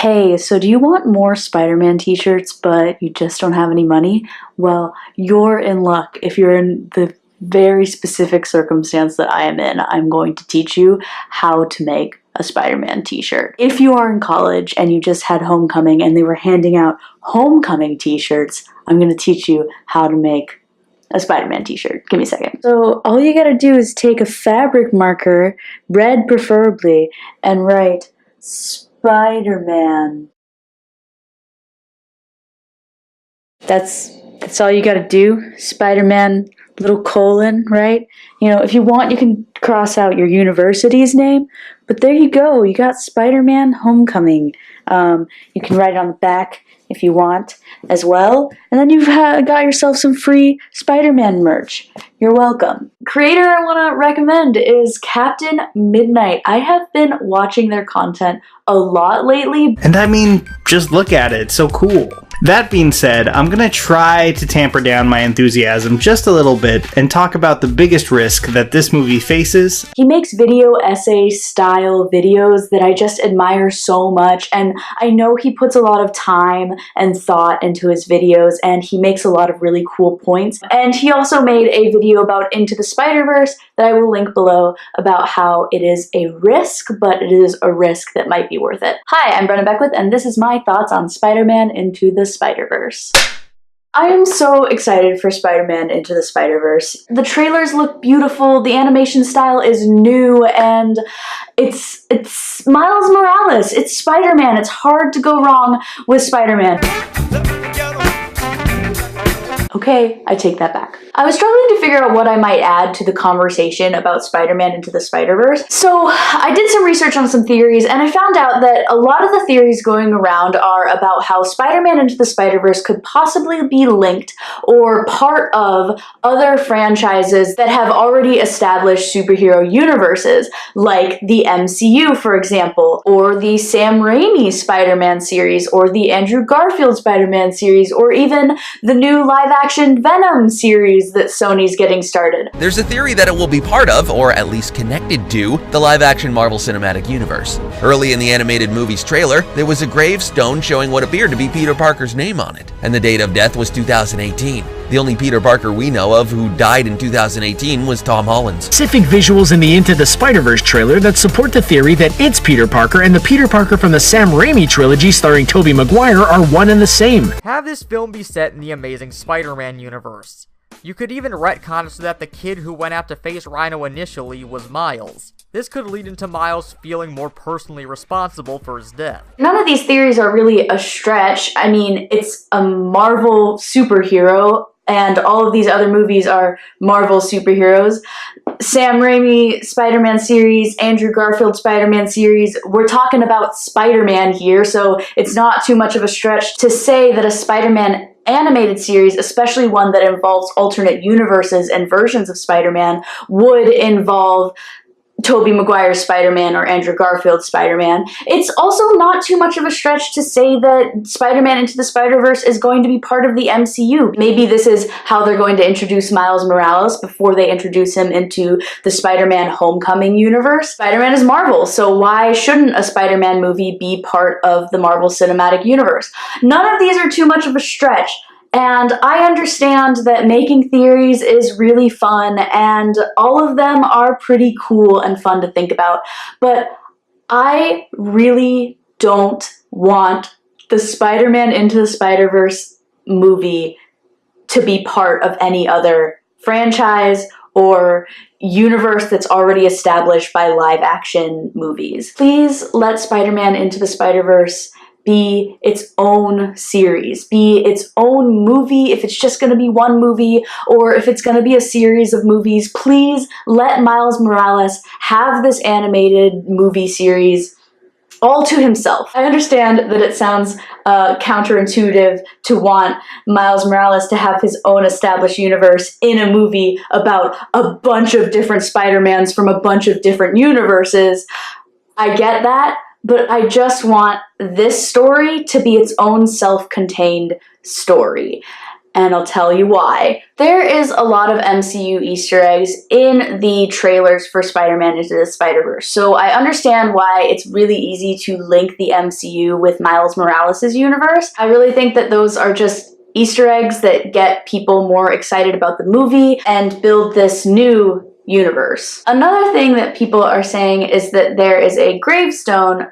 Hey, so do you want more Spider-Man t-shirts, but you just don't have any money? Well, you're in luck. If you're in the very specific circumstance that I am in, I'm going to teach you how to make a Spider-Man t-shirt. If you are in college and you just had homecoming and they were handing out homecoming t-shirts, I'm going to teach you how to make a Spider-Man t-shirt. Give me a second. So all you gotta do is take a fabric marker, red preferably, and write Spider-Man. That's all you gotta do. Spider-Man, little colon, right? You know, if you want, you can cross out your university's name, but there you go. You got Spider-Man Homecoming. You can write it on the back if you want as well. And then you've got yourself some free Spider-Man merch. You're welcome. Creator I want to recommend is Captain Midnight. I have been watching their content a lot lately. And I mean, just look at it. It's so cool. That being said, I'm gonna try to tamper down my enthusiasm just a little bit and talk about the biggest risk that this movie faces. He makes video essay style videos that I just admire so much, and I know he puts a lot of time and thought into his videos, and he makes a lot of really cool points. And he also made a video about Into the Spider-Verse that I will link below about how it is a risk, but it is a risk that might be worth it. Hi, I'm Brenna Beckwith, and this is my thoughts on Spider-Man Into the Spider-Verse. I am so excited for Spider-Man Into the Spider-Verse. The trailers look beautiful, the animation style is new, and it's Miles Morales, it's Spider-Man. It's hard to go wrong with Spider-Man. Okay, I take that back. I was struggling to figure out what I might add to the conversation about Spider-Man Into the Spider-Verse, so I did some research on some theories, and I found out that a lot of the theories going around are about how Spider-Man Into the Spider-Verse could possibly be linked or part of other franchises that have already established superhero universes, like the MCU, for example, or the Sam Raimi Spider-Man series, or the Andrew Garfield Spider-Man series, or even the new live-action Venom series that Sony's getting started. There's a theory that it will be part of, or at least connected to, the live-action Marvel Cinematic Universe. Early in the animated movie's trailer, there was a gravestone showing what appeared to be Peter Parker's name on it, and the date of death was 2018. The only Peter Parker we know of who died in 2018 was Tom Holland's. Specific visuals in the Into the Spider-Verse trailer that support the theory that it's Peter Parker and the Peter Parker from the Sam Raimi trilogy starring Tobey Maguire are one and the same. Have this film be set in the Amazing Spider-Man universe. You could even retcon it so that the kid who went out to face Rhino initially was Miles. This could lead into Miles feeling more personally responsible for his death. None of these theories are really a stretch. I mean, it's a Marvel superhero, and all of these other movies are Marvel superheroes. Sam Raimi Spider-Man series, Andrew Garfield Spider-Man series, we're talking about Spider-Man here, so it's not too much of a stretch to say that a Spider-Man animated series, especially one that involves alternate universes and versions of Spider-Man, would involve Tobey Maguire's Spider-Man or Andrew Garfield's Spider-Man. It's also not too much of a stretch to say that Spider-Man Into the Spider-Verse is going to be part of the MCU. Maybe this is how they're going to introduce Miles Morales before they introduce him into the Spider-Man Homecoming universe. Spider-Man is Marvel, so why shouldn't a Spider-Man movie be part of the Marvel Cinematic Universe? None of these are too much of a stretch. And I understand that making theories is really fun, and all of them are pretty cool and fun to think about, but I really don't want the Spider-Man Into the Spider-Verse movie to be part of any other franchise or universe that's already established by live-action movies. Please let Spider-Man Into the Spider-Verse be its own series, be its own movie. If it's just going to be one movie, or if it's going to be a series of movies, please let Miles Morales have this animated movie series all to himself. I understand that it sounds counterintuitive to want Miles Morales to have his own established universe in a movie about a bunch of different Spider-Mans from a bunch of different universes. I get that, but I just want this story to be its own self-contained story. and I'll tell you why. There is a lot of MCU Easter eggs in the trailers for Spider-Man Into the Spider-Verse, so I understand why it's really easy to link the MCU with Miles Morales' universe. I really think that those are just Easter eggs that get people more excited about the movie and build this new universe. Another thing that people are saying is that there is a gravestone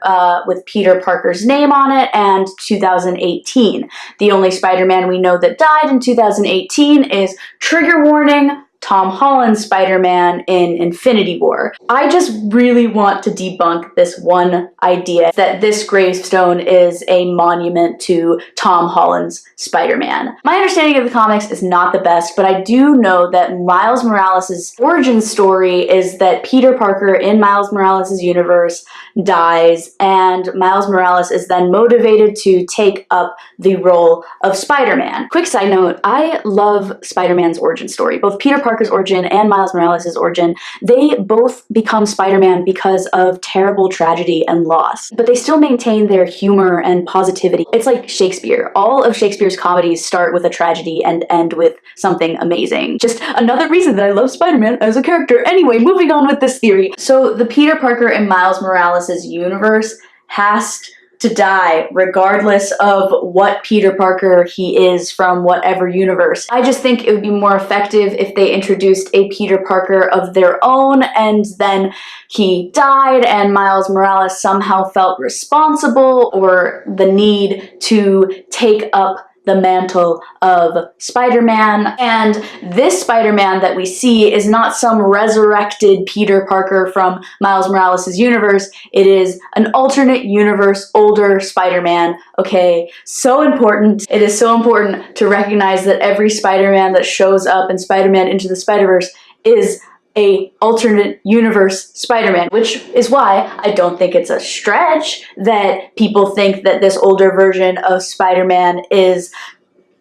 with Peter Parker's name on it and 2018. The only Spider-Man we know that died in 2018 is, trigger warning, Tom Holland's Spider-Man in Infinity War. I just really want to debunk this one idea that this gravestone is a monument to Tom Holland's Spider-Man. My understanding of the comics is not the best, but I do know that Miles Morales' origin story is that Peter Parker in Miles Morales' universe dies, and Miles Morales is then motivated to take up the role of Spider-Man. Quick side note, I love Spider-Man's origin story. Both Peter Parker's origin and Miles Morales' origin, they both become Spider-Man because of terrible tragedy and loss, but they still maintain their humor and positivity. It's like Shakespeare. All of Shakespeare's comedies start with a tragedy and end with something amazing. Just another reason that I love Spider-Man as a character. Anyway, moving on with this theory. So the Peter Parker in Miles Morales' universe has to die regardless of what Peter Parker he is from whatever universe. I just think it would be more effective if they introduced a Peter Parker of their own and then he died and Miles Morales somehow felt responsible or the need to take up the mantle of Spider-Man. And this Spider-Man that we see is not some resurrected Peter Parker from Miles Morales' universe. It is an alternate universe, older Spider-Man. Okay, so important. It is so important to recognize that every Spider-Man that shows up in Spider-Man Into the Spider-Verse is a alternate universe Spider-Man, which is why I don't think it's a stretch that people think that this older version of Spider-Man is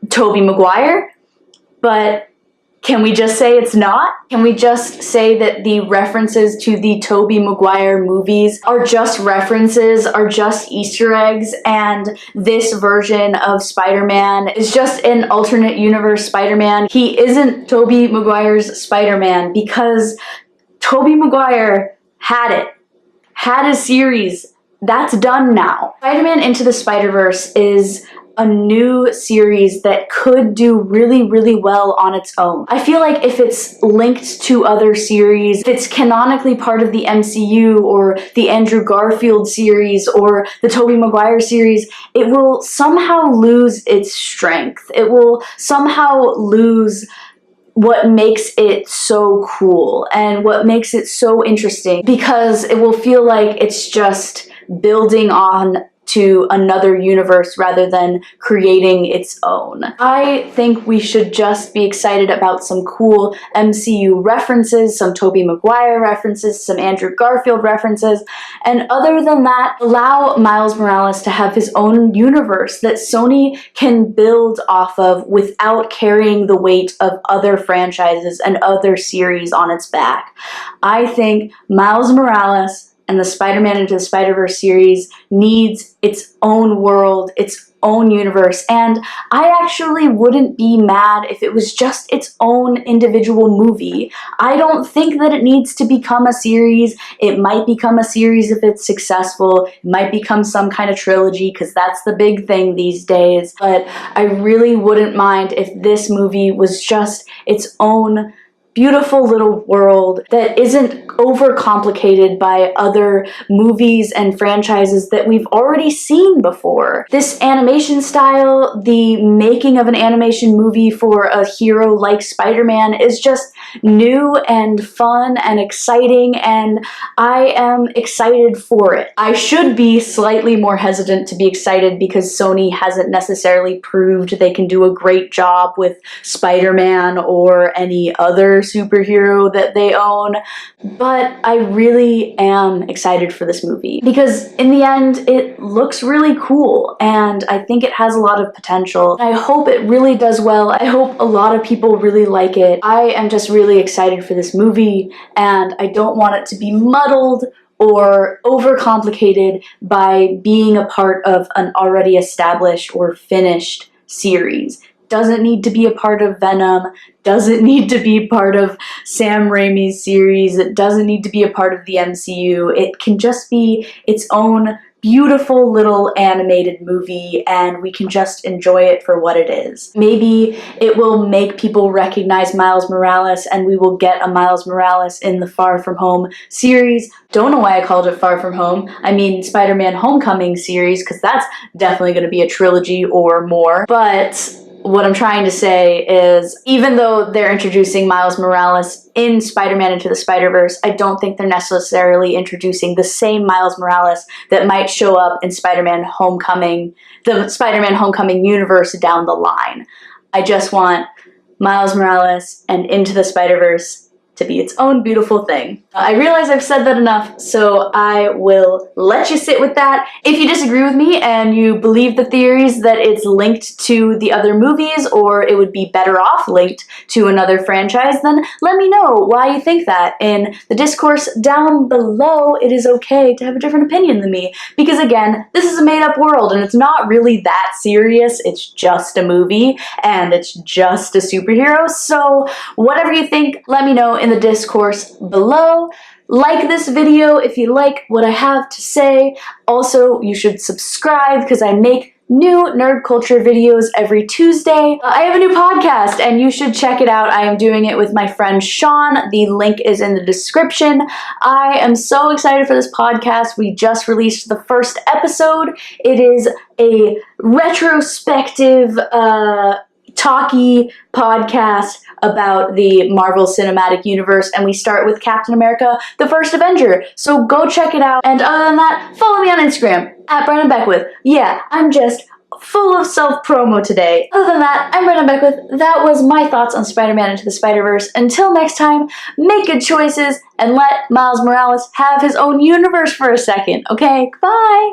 Tobey Maguire. But can we just say it's not? Can we just say that the references to the Tobey Maguire movies are just references, are just Easter eggs, and this version of Spider-Man is just an alternate universe Spider-Man? He isn't Tobey Maguire's Spider-Man because Tobey Maguire had a series. That's done now. Spider-Man Into the Spider-Verse is a new series that could do really, really well on its own. I feel like if it's linked to other series, if it's canonically part of the MCU or the Andrew Garfield series or the Tobey Maguire series, it will somehow lose its strength. It will somehow lose what makes it so cool and what makes it so interesting, because it will feel like it's just building on to another universe rather than creating its own. I think we should just be excited about some cool MCU references, some Tobey Maguire references, some Andrew Garfield references, and other than that, allow Miles Morales to have his own universe that Sony can build off of without carrying the weight of other franchises and other series on its back. I think Miles Morales and the Spider-Man Into the Spider-Verse series needs its own world, its own universe, and I actually wouldn't be mad if it was just its own individual movie. I don't think that it needs to become a series. It might become a series if it's successful. It might become some kind of trilogy, because that's the big thing these days, but I really wouldn't mind if this movie was just its own beautiful little world that isn't overcomplicated by other movies and franchises that we've already seen before. This animation style, the making of an animation movie for a hero like Spider-Man, is just new and fun and exciting, and I am excited for it. I should be slightly more hesitant to be excited because Sony hasn't necessarily proved they can do a great job with Spider-Man or any other superhero that they own, but I really am excited for this movie because in the end it looks really cool and I think it has a lot of potential. I hope it really does well. I hope a lot of people really like it. I am just really excited for this movie and I don't want it to be muddled or overcomplicated by being a part of an already established or finished series. doesn't need to be a part of Venom, doesn't need to be part of Sam Raimi's series, it doesn't need to be a part of the MCU. It can just be its own beautiful little animated movie, and we can just enjoy it for what it is. Maybe it will make people recognize Miles Morales, and we will get a Miles Morales in the Far From Home series. Don't know why I called it Far From Home. I mean Spider-Man Homecoming series, because that's definitely going to be a trilogy or more. But what I'm trying to say is, even though they're introducing Miles Morales in Spider-Man Into the Spider-Verse, I don't think they're necessarily introducing the same Miles Morales that might show up in Spider-Man Homecoming, the Spider-Man Homecoming universe down the line. I just want Miles Morales and Into the Spider-Verse to be its own beautiful thing. I realize I've said that enough, so I will let you sit with that. If you disagree with me and you believe the theories that it's linked to the other movies, or it would be better off linked to another franchise, then let me know why you think that in the discourse down below. It is okay to have a different opinion than me, because again, this is a made-up world and it's not really that serious. It's just a movie and it's just a superhero, so whatever you think, let me know in the discourse below. Like this video if you like what I have to say. Also, you should subscribe because I make new nerd culture videos every Tuesday. I have a new podcast and you should check it out. I am doing it with my friend Sean. The link is in the description. I am so excited for this podcast. We just released the first episode. It is a retrospective talky podcast about the Marvel Cinematic Universe, and we start with Captain America, the First Avenger. So go check it out. And other than that, follow me on Instagram, at Brennan Beckwith. Yeah, I'm just full of self-promo today. Other than that, I'm Brennan Beckwith. That was my thoughts on Spider-Man Into the Spider-Verse. Until next time, make good choices and let Miles Morales have his own universe for a second, okay? Bye!